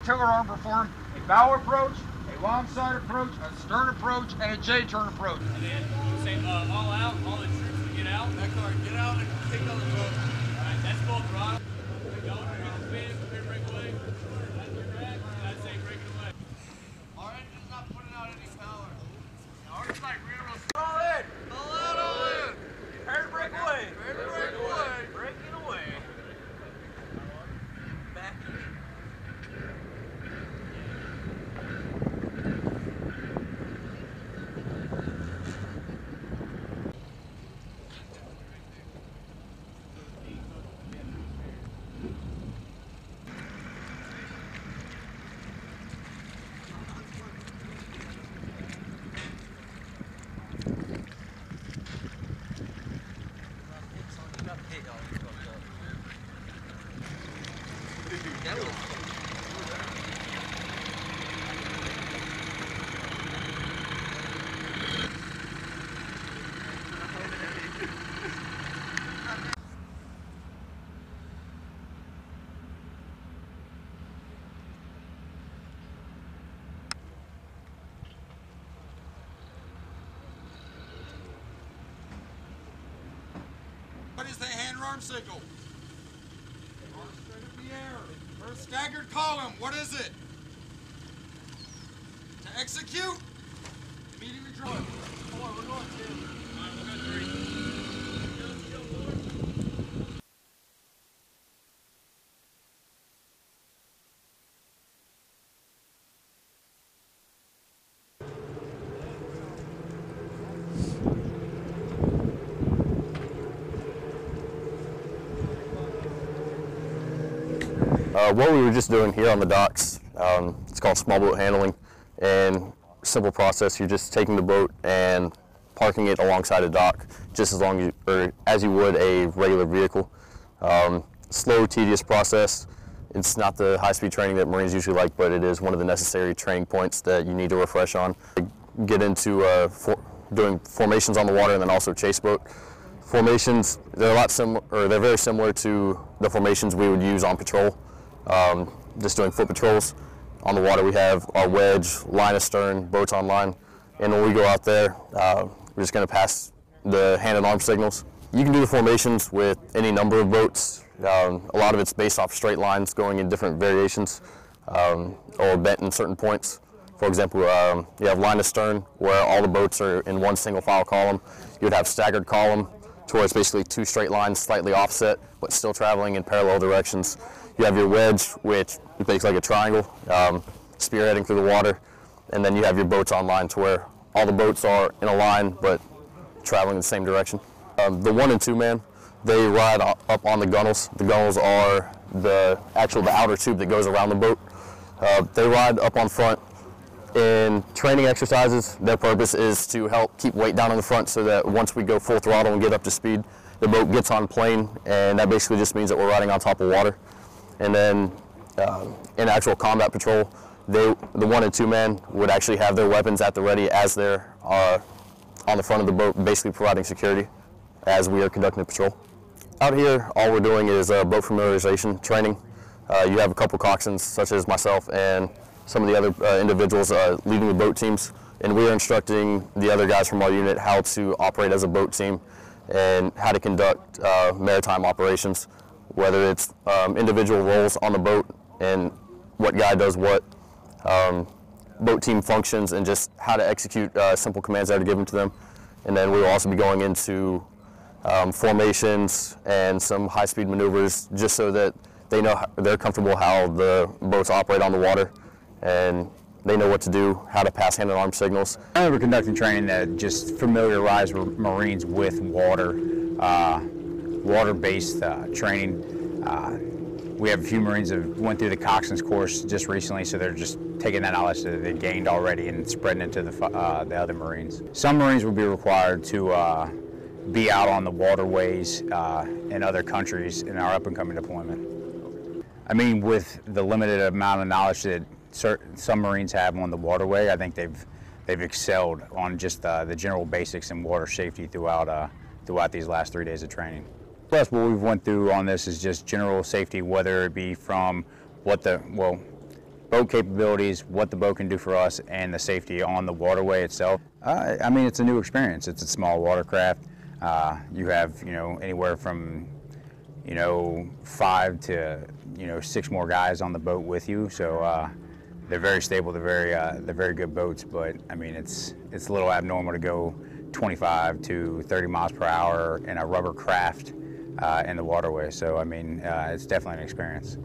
tiller arm perform a bow approach, a long side approach, a stern approach, and a J-turn approach. And then you say all out, all the troops to get out. That car, get out and take on the boat. All right, that's full throttle. Go to the spin, clear breakaway. That's your back, and I say break it away. Our engine's not putting out any power. Ours like real all in. All out, all in. Prepare to break away. Prepare to break away. Breaking away. Back in. What is the hand arm signal? Arm straight up the air. For a staggered column, what is it? To execute, immediately draw. Hold on, we're going to. All right, we'll go 3. What we were just doing here on the docks, it's called small boat handling, and simple process. You're just taking the boat and parking it alongside a dock, just as you would a regular vehicle. Slow, tedious process. It's not the high-speed training that Marines usually like, but it is one of the necessary training points that you need to refresh on. Get into doing formations on the water and then also chase boat. Formations, they're very similar to the formations we would use on patrol. Just doing foot patrols. On the water we have our wedge, line astern, boats on line, and when we go out there, we're just going to pass the hand and arm signals. You can do the formations with any number of boats. A lot of it's based off straight lines going in different variations or bent in certain points. For example, you have line astern where all the boats are in one single file column. You would have staggered column to where it's basically 2 straight lines slightly offset but still traveling in parallel directions. You have your wedge, which is basically like a triangle, spearheading through the water, and then you have your boats on line to where all the boats are in a line but traveling in the same direction. The 1 and 2 man, they ride up on the gunnels. The gunnels are the outer tube that goes around the boat. They ride up on front. In training exercises, their purpose is to help keep weight down on the front so that once we go full throttle and get up to speed, the boat gets on plane, and that basically just means that we're riding on top of water. And then in actual combat patrol, the 1 and 2 man would actually have their weapons at the ready as they're on the front of the boat, basically providing security as we are conducting the patrol. Out here, all we're doing is boat familiarization training. You have a couple coxswains, such as myself and some of the other individuals leading the boat teams, and we are instructing the other guys from our unit how to operate as a boat team and how to conduct maritime operations, whether it's individual roles on the boat and what guy does what, boat team functions, and just how to execute simple commands that are given to them. And then we will also be going into formations and some high-speed maneuvers, just so that they know they're comfortable how the boats operate on the water, and they know what to do, how to pass hand and arm signals. I remember conducting training that just familiarized Marines with water-based training. We have a few Marines that went through the coxswain's course just recently, so they're just taking that knowledge that they gained already and spreading it to the other Marines. Some Marines will be required to be out on the waterways in other countries in our up-and-coming deployment. I mean, with the limited amount of knowledge that some Marines have on the waterway, I think they've excelled on just the general basics in water safety throughout these last 3 days of training. Plus, what we've went through on this is just general safety, whether it be from boat capabilities, what the boat can do for us, and the safety on the waterway itself. I mean, it's a new experience. It's a small watercraft. You have, anywhere from, 5 to, 6 more guys on the boat with you. So they're very stable. They're very good boats. But I mean, it's a little abnormal to go 25 to 30 miles per hour in a rubber craft in the waterway. So I mean, it's definitely an experience.